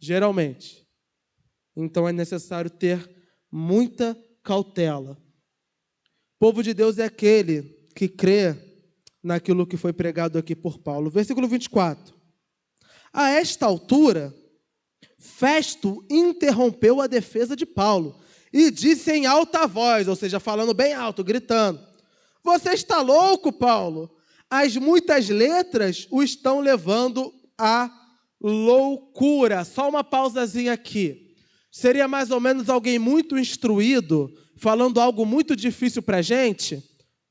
Geralmente. Então é necessário ter muita cautela. O povo de Deus é aquele que crê naquilo que foi pregado aqui por Paulo. Versículo 24. A esta altura, Festo interrompeu a defesa de Paulo e disse em alta voz, ou seja, falando bem alto, gritando: você está louco, Paulo? As muitas letras o estão levando a loucura. Só uma pausazinha aqui. Seria mais ou menos alguém muito instruído, falando algo muito difícil para a gente?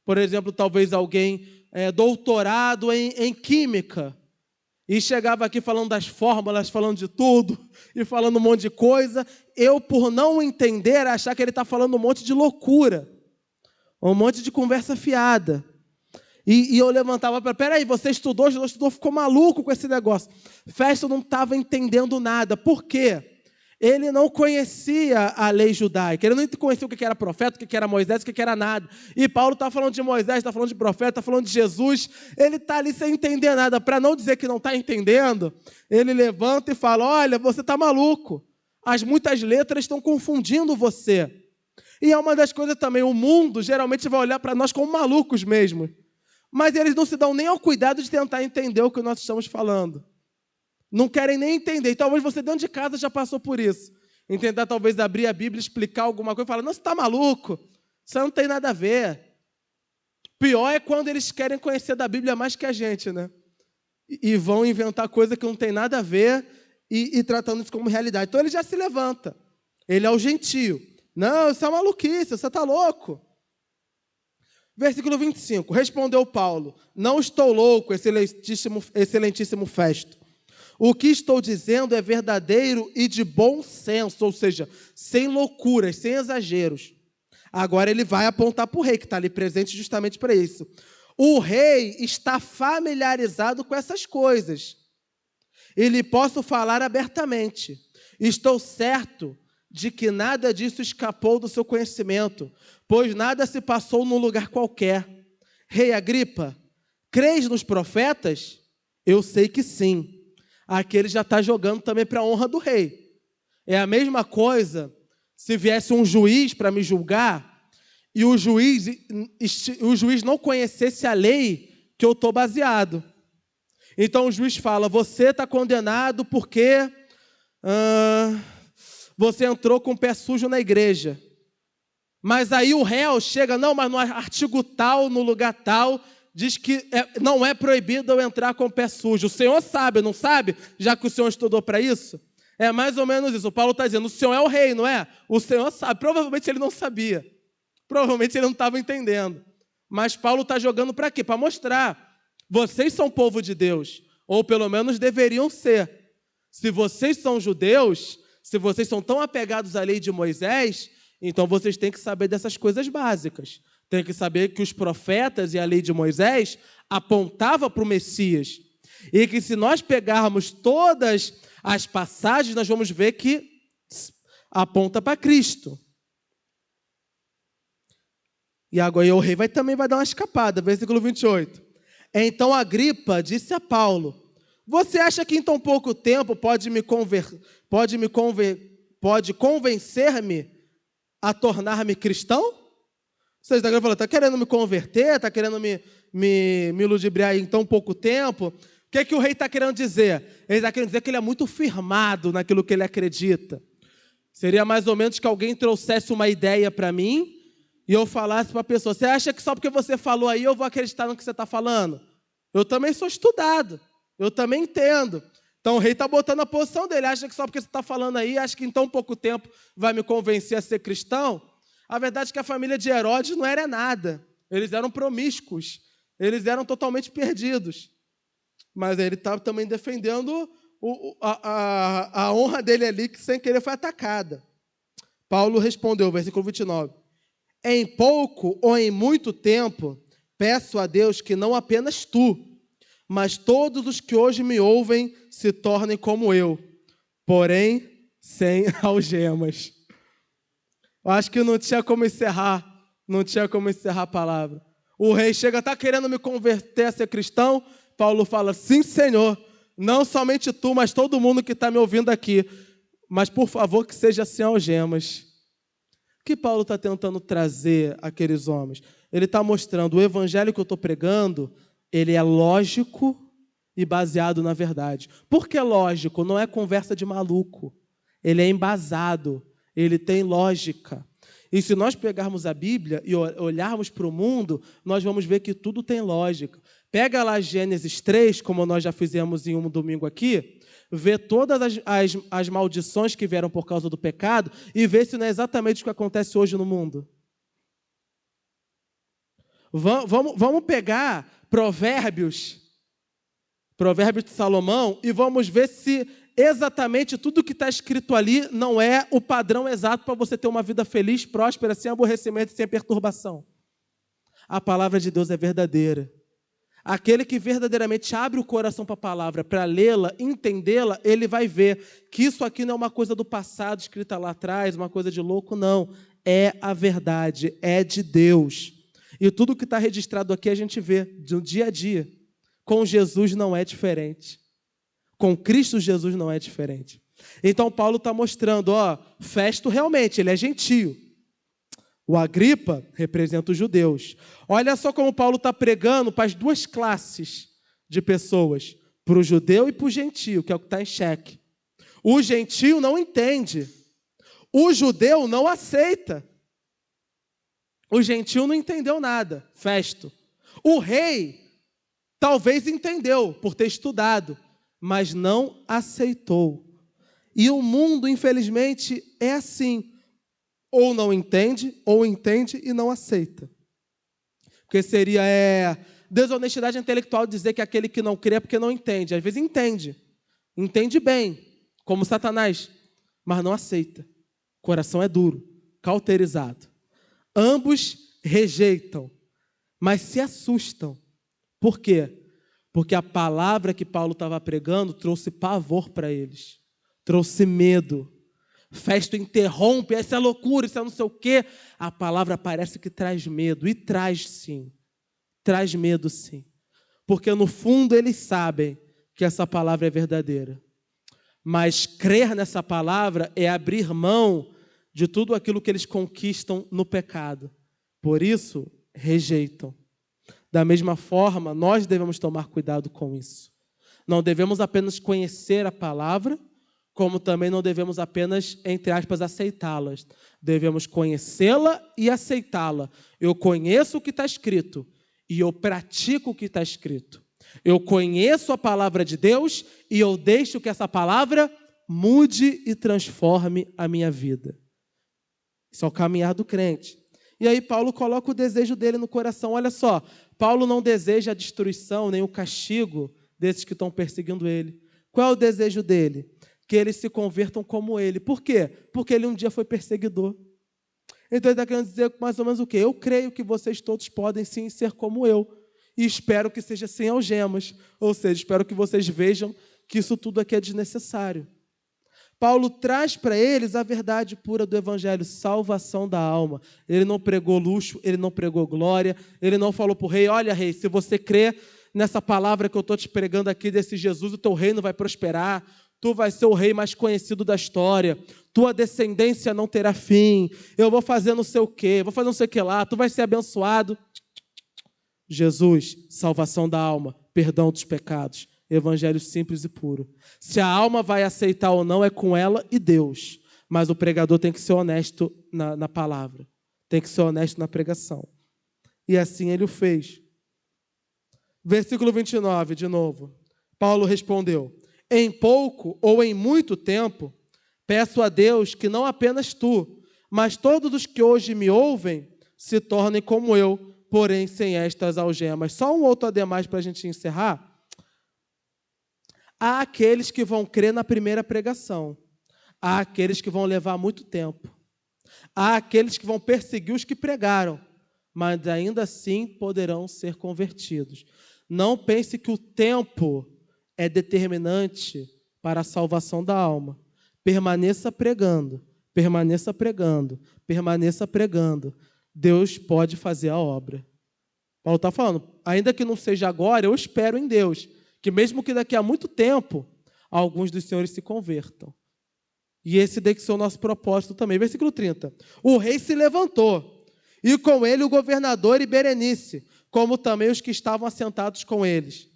Por exemplo, talvez alguém doutorado em química, e chegava aqui falando das fórmulas, falando de tudo, e falando um monte de coisa. Eu, por não entender, achar que ele está falando um monte de loucura, um monte de conversa fiada. E eu levantava para, peraí, você estudou, ficou maluco com esse negócio. Festo não estava entendendo nada. Por quê? Ele não conhecia a lei judaica, ele não conhecia o que era profeta, o que era Moisés, o que era nada. E Paulo está falando de Moisés, está falando de profeta, está falando de Jesus. Ele está ali sem entender nada. Para não dizer que não está entendendo, ele levanta e fala, olha, você está maluco. Muitas letras estão confundindo você. E é uma das coisas também, o mundo geralmente vai olhar para nós como malucos mesmo. Mas eles não se dão nem ao cuidado de tentar entender o que nós estamos falando. Não querem nem entender. E talvez você dentro de casa já passou por isso. Em tentar talvez abrir a Bíblia, explicar alguma coisa e falar, não, você está maluco, isso não tem nada a ver. Pior é quando eles querem conhecer da Bíblia mais que a gente, né? E vão inventar coisa que não tem nada a ver e tratando isso como realidade. Então ele já se levanta. Ele é o gentio. Não, isso é maluquice, você está louco. Versículo 25. Respondeu Paulo, não estou louco, excelentíssimo Festo. O que estou dizendo é verdadeiro e de bom senso, ou seja, sem loucuras, sem exageros. Agora ele vai apontar para o rei, que está ali presente justamente para isso. O rei está familiarizado com essas coisas. E lhe posso falar abertamente. Estou certo de que nada disso escapou do seu conhecimento, pois nada se passou num lugar qualquer. Rei Agripa, crês nos profetas? Eu sei que sim. Aqui ele já está jogando também para a honra do rei. É a mesma coisa se viesse um juiz para me julgar e o juiz não conhecesse a lei que eu estou baseado. Então o juiz fala, você está condenado porque você entrou com o pé sujo na igreja. Mas aí o réu chega, não, mas no artigo tal, no lugar tal, diz que não é proibido eu entrar com o pé sujo. O senhor sabe, não sabe? Já que o senhor estudou para isso? É mais ou menos isso. O Paulo está dizendo, o senhor é o rei, não é? O senhor sabe. Provavelmente ele não sabia. Provavelmente ele não estava entendendo. Mas Paulo está jogando para quê? Para mostrar. Vocês são povo de Deus. Ou pelo menos deveriam ser. Se vocês são judeus, se vocês são tão apegados à lei de Moisés, então vocês têm que saber dessas coisas básicas. Tem que saber que os profetas e a lei de Moisés apontavam para o Messias. E que se nós pegarmos todas as passagens, nós vamos ver que aponta para Cristo. E agora o rei também vai dar uma escapada. Versículo 28. Então Agripa disse a Paulo, você acha que em tão pouco tempo pode convencer-me a tornar-me cristão? Vocês estão falando, está querendo me converter? Está querendo me ludibriar em tão pouco tempo? O que o rei está querendo dizer? Ele está querendo dizer que ele é muito firmado naquilo que ele acredita. Seria mais ou menos que alguém trouxesse uma ideia para mim e eu falasse para a pessoa, você acha que só porque você falou aí eu vou acreditar no que você está falando? Eu também sou estudado, eu também entendo. Então o rei está botando a posição dele, acha que só porque você está falando aí, acha que em tão pouco tempo vai me convencer a ser cristão? A verdade é que a família de Herodes não era nada. Eles eram promíscuos. Eles eram totalmente perdidos. Mas ele estava também defendendo a honra dele ali, que sem querer foi atacada. Paulo respondeu, versículo 29. Em pouco ou em muito tempo, peço a Deus que não apenas tu, mas todos os que hoje me ouvem se tornem como eu, porém sem algemas. Eu acho que não tinha como encerrar a palavra. O rei chega, está querendo me converter a ser cristão? Paulo fala, sim, Senhor, não somente tu, mas todo mundo que está me ouvindo aqui, mas por favor que seja sem algemas. O que Paulo está tentando trazer àqueles homens? Ele está mostrando, o evangelho que eu estou pregando, ele é lógico e baseado na verdade. Por que lógico? Não é conversa de maluco. Ele é embasado. Ele tem lógica. E se nós pegarmos a Bíblia e olharmos para o mundo, nós vamos ver que tudo tem lógica. Pega lá Gênesis 3, como nós já fizemos em um domingo aqui, ver todas as maldições que vieram por causa do pecado e ver se não é exatamente o que acontece hoje no mundo. Vamos pegar Provérbios de Salomão e vamos ver se exatamente tudo que está escrito ali não é o padrão exato para você ter uma vida feliz, próspera, sem aborrecimento e sem perturbação. A palavra de Deus é verdadeira. Aquele que verdadeiramente abre o coração para a palavra, para lê-la, entendê-la, ele vai ver que isso aqui não é uma coisa do passado, escrita lá atrás, uma coisa de louco, não. É a verdade, é de Deus. E tudo que está registrado aqui a gente vê do dia a dia. Com Jesus não é diferente. Com Cristo Jesus não é diferente. Então Paulo está mostrando, Festo realmente, ele é gentio. O Agripa representa os judeus. Olha só como Paulo está pregando para as duas classes de pessoas, para o judeu e para o gentio, que é o que está em xeque. O gentio não entende. O judeu não aceita. O gentio não entendeu nada. Festo. O rei talvez entendeu por ter estudado, mas não aceitou. E o mundo, infelizmente, é assim. Ou não entende, ou entende e não aceita. Porque seria desonestidade intelectual dizer que aquele que não crê é porque não entende. Às vezes entende. Entende bem, como Satanás, mas não aceita. O coração é duro, cauterizado. Ambos rejeitam, mas se assustam. Por quê? Porque a palavra que Paulo estava pregando trouxe pavor para eles. Trouxe medo. Festo interrompe, essa é loucura, isso é não sei o quê. A palavra parece que traz medo, e traz sim. Traz medo sim. Porque no fundo eles sabem que essa palavra é verdadeira. Mas crer nessa palavra é abrir mão de tudo aquilo que eles conquistam no pecado. Por isso, rejeitam. Da mesma forma, nós devemos tomar cuidado com isso. Não devemos apenas conhecer a palavra, como também não devemos apenas, entre aspas, aceitá-las. Devemos conhecê-la e aceitá-la. Eu conheço o que está escrito e eu pratico o que está escrito. Eu conheço a palavra de Deus e eu deixo que essa palavra mude e transforme a minha vida. Isso é o caminhar do crente. E aí Paulo coloca o desejo dele no coração. Olha só, Paulo não deseja a destruição nem o castigo desses que estão perseguindo ele. Qual é o desejo dele? Que eles se convertam como ele. Por quê? Porque ele um dia foi perseguidor. Então ele está querendo dizer mais ou menos o quê? Eu creio que vocês todos podem sim ser como eu. E espero que seja sem algemas. Ou seja, espero que vocês vejam que isso tudo aqui é desnecessário. Paulo traz para eles a verdade pura do Evangelho, salvação da alma. Ele não pregou luxo, ele não pregou glória, ele não falou para o rei, olha rei, se você crê nessa palavra que eu estou te pregando aqui desse Jesus, o teu reino vai prosperar, tu vai ser o rei mais conhecido da história, tua descendência não terá fim, eu vou fazer não sei o quê, vou fazer não sei o que lá, tu vai ser abençoado. Jesus, salvação da alma, perdão dos pecados, evangelho simples e puro. Se a alma vai aceitar ou não, é com ela e Deus, mas o pregador tem que ser honesto na palavra, tem que ser honesto na pregação. E assim ele o fez. Versículo 29, de novo. Paulo respondeu: em pouco ou em muito tempo, peço a Deus que não apenas tu, mas todos os que hoje me ouvem se tornem como eu, porém sem estas algemas. Só um outro ademais para a gente encerrar. Há aqueles que vão crer na primeira pregação. Há aqueles que vão levar muito tempo. Há aqueles que vão perseguir os que pregaram, mas ainda assim poderão ser convertidos. Não pense que o tempo é determinante para a salvação da alma. Permaneça pregando, permaneça pregando, permaneça pregando. Deus pode fazer a obra. Paulo está falando, ainda que não seja agora, eu espero em Deus, que mesmo que daqui a muito tempo, alguns dos senhores se convertam. E esse deve ser o nosso propósito também. Versículo 30. O rei se levantou, e com ele o governador e Berenice, como também os que estavam assentados com eles.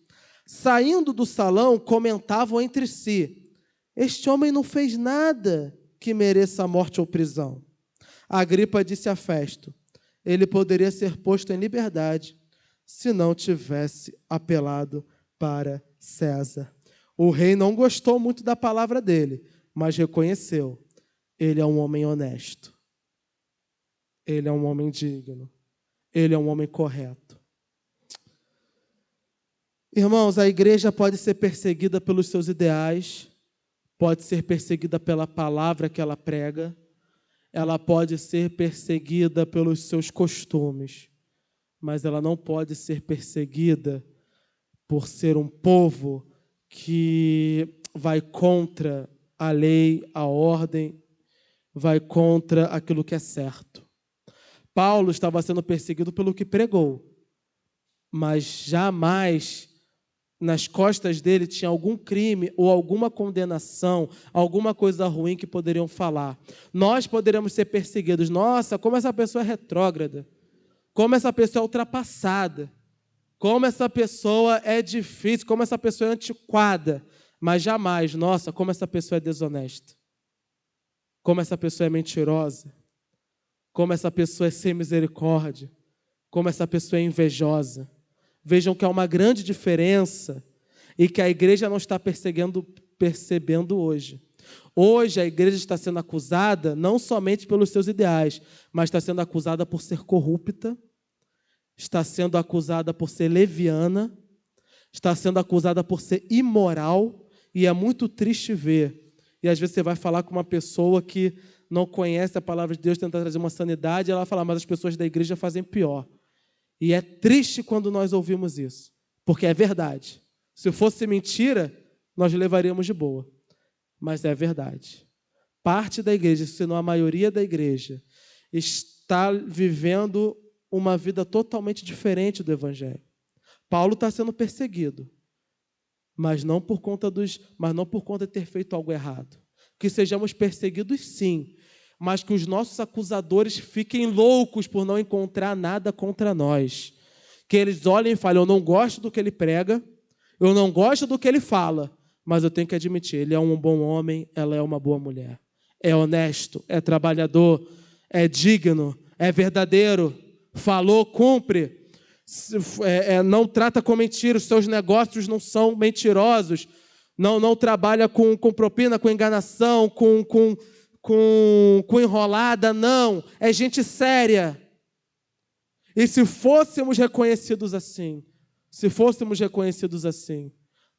Saindo do salão, comentavam entre si: este homem não fez nada que mereça a morte ou prisão. Agripa disse a Festo: ele poderia ser posto em liberdade se não tivesse apelado para César. O rei não gostou muito da palavra dele, mas reconheceu. Ele é um homem honesto. Ele é um homem digno. Ele é um homem correto. Irmãos, a igreja pode ser perseguida pelos seus ideais, pode ser perseguida pela palavra que ela prega, ela pode ser perseguida pelos seus costumes, mas ela não pode ser perseguida por ser um povo que vai contra a lei, a ordem, vai contra aquilo que é certo. Paulo estava sendo perseguido pelo que pregou, mas jamais nas costas dele tinha algum crime ou alguma condenação, alguma coisa ruim que poderiam falar. Nós poderíamos ser perseguidos. Nossa, como essa pessoa é retrógrada, como essa pessoa é ultrapassada, como essa pessoa é difícil, como essa pessoa é antiquada. Mas jamais, nossa, como essa pessoa é desonesta, como essa pessoa é mentirosa, como essa pessoa é sem misericórdia, como essa pessoa é invejosa. Vejam que há uma grande diferença e que a igreja não está percebendo hoje. Hoje a igreja está sendo acusada não somente pelos seus ideais, mas está sendo acusada por ser corrupta, está sendo acusada por ser leviana, está sendo acusada por ser imoral, e é muito triste ver. E às vezes você vai falar com uma pessoa que não conhece a palavra de Deus, tentar trazer uma sanidade, e ela vai falar, mas as pessoas da igreja fazem pior. E é triste quando nós ouvimos isso, porque é verdade. Se fosse mentira, nós levaríamos de boa. Mas é verdade. Parte da igreja, se não a maioria da igreja, está vivendo uma vida totalmente diferente do evangelho. Paulo está sendo perseguido, mas não por conta de ter feito algo errado. Que sejamos perseguidos, sim, mas que os nossos acusadores fiquem loucos por não encontrar nada contra nós. Que eles olhem e falem, eu não gosto do que ele prega, eu não gosto do que ele fala, mas eu tenho que admitir, ele é um bom homem, ela é uma boa mulher. É honesto, é trabalhador, é digno, é verdadeiro, falou, cumpre, não trata com mentira, os seus negócios não são mentirosos, não trabalha com propina, com enganação, com enrolada, não. É gente séria. E se fôssemos reconhecidos assim,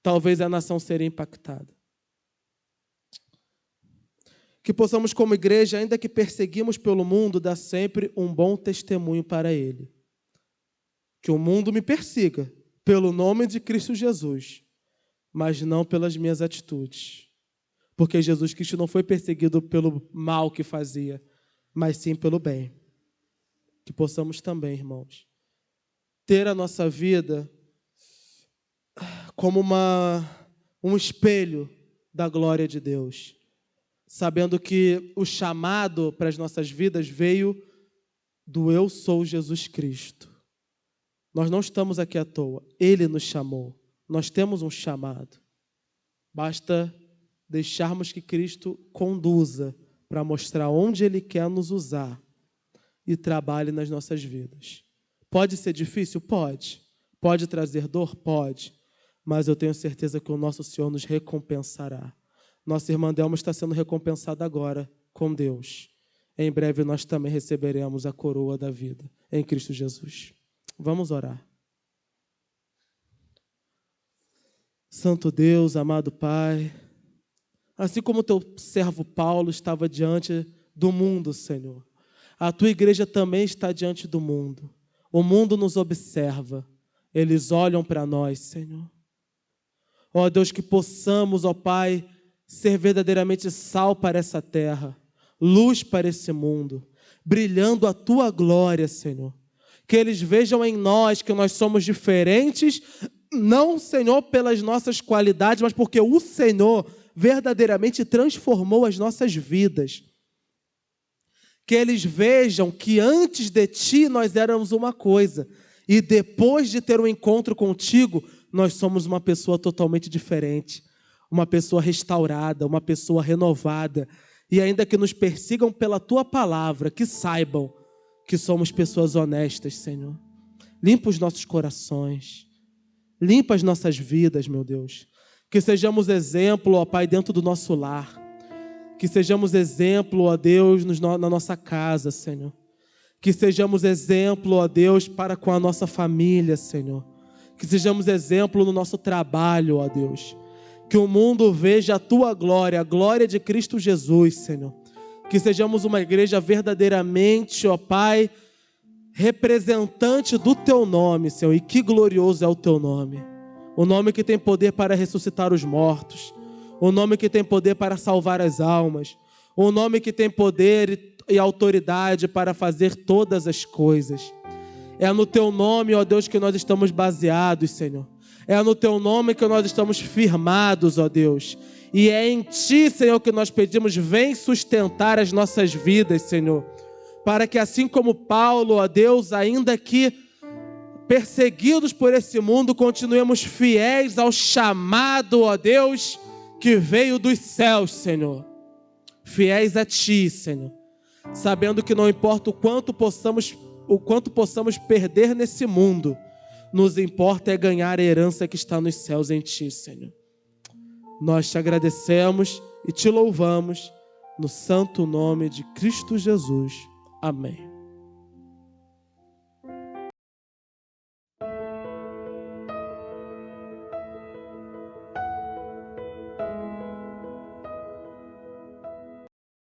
talvez a nação seria impactada. Que possamos, como igreja, ainda que perseguimos pelo mundo, dar sempre um bom testemunho para ele. Que o mundo me persiga pelo nome de Cristo Jesus, mas não pelas minhas atitudes. Porque Jesus Cristo não foi perseguido pelo mal que fazia, mas sim pelo bem. Que possamos também, irmãos, ter a nossa vida como um espelho da glória de Deus, sabendo que o chamado para as nossas vidas veio do eu sou Jesus Cristo. Nós não estamos aqui à toa, Ele nos chamou, nós temos um chamado. Basta deixarmos que Cristo conduza para mostrar onde Ele quer nos usar e trabalhe nas nossas vidas. Pode ser difícil? Pode. Pode trazer dor? Pode. Mas eu tenho certeza que o nosso Senhor nos recompensará. Nossa irmã Delma está sendo recompensada agora com Deus. Em breve nós também receberemos a coroa da vida em Cristo Jesus. Vamos orar. Santo Deus, amado Pai, assim como o teu servo Paulo estava diante do mundo, Senhor, a tua igreja também está diante do mundo. O mundo nos observa, eles olham para nós, Senhor. Ó Deus, que possamos, ó Pai, ser verdadeiramente sal para essa terra, luz para esse mundo, brilhando a tua glória, Senhor. Que eles vejam em nós que nós somos diferentes, não, Senhor, pelas nossas qualidades, mas porque o Senhor verdadeiramente transformou as nossas vidas. Que eles vejam que antes de Ti nós éramos uma coisa, e depois de ter um encontro contigo, nós somos uma pessoa totalmente diferente, uma pessoa restaurada, uma pessoa renovada, e ainda que nos persigam pela Tua palavra, que saibam que somos pessoas honestas, Senhor. Limpa os nossos corações, limpa as nossas vidas, meu Deus. Que sejamos exemplo, ó Pai, dentro do nosso lar. Que sejamos exemplo, ó Deus, na nossa casa, Senhor. Que sejamos exemplo, ó Deus, para com a nossa família, Senhor. Que sejamos exemplo no nosso trabalho, ó Deus. Que o mundo veja a Tua glória, a glória de Cristo Jesus, Senhor. Que sejamos uma igreja verdadeiramente, ó Pai, representante do Teu nome, Senhor. E que glorioso é o Teu nome. O nome que tem poder para ressuscitar os mortos. O nome que tem poder para salvar as almas. O nome que tem poder e autoridade para fazer todas as coisas. É no Teu nome, ó Deus, que nós estamos baseados, Senhor. É no Teu nome que nós estamos firmados, ó Deus. E é em Ti, Senhor, que nós pedimos, vem sustentar as nossas vidas, Senhor. Para que assim como Paulo, ó Deus, ainda que perseguidos por esse mundo, continuemos fiéis ao chamado, ó Deus, que veio dos céus, Senhor. Fiéis a Ti, Senhor. Sabendo que não importa o quanto possamos perder nesse mundo, nos importa é ganhar a herança que está nos céus em Ti, Senhor. Nós Te agradecemos e Te louvamos no santo nome de Cristo Jesus. Amém.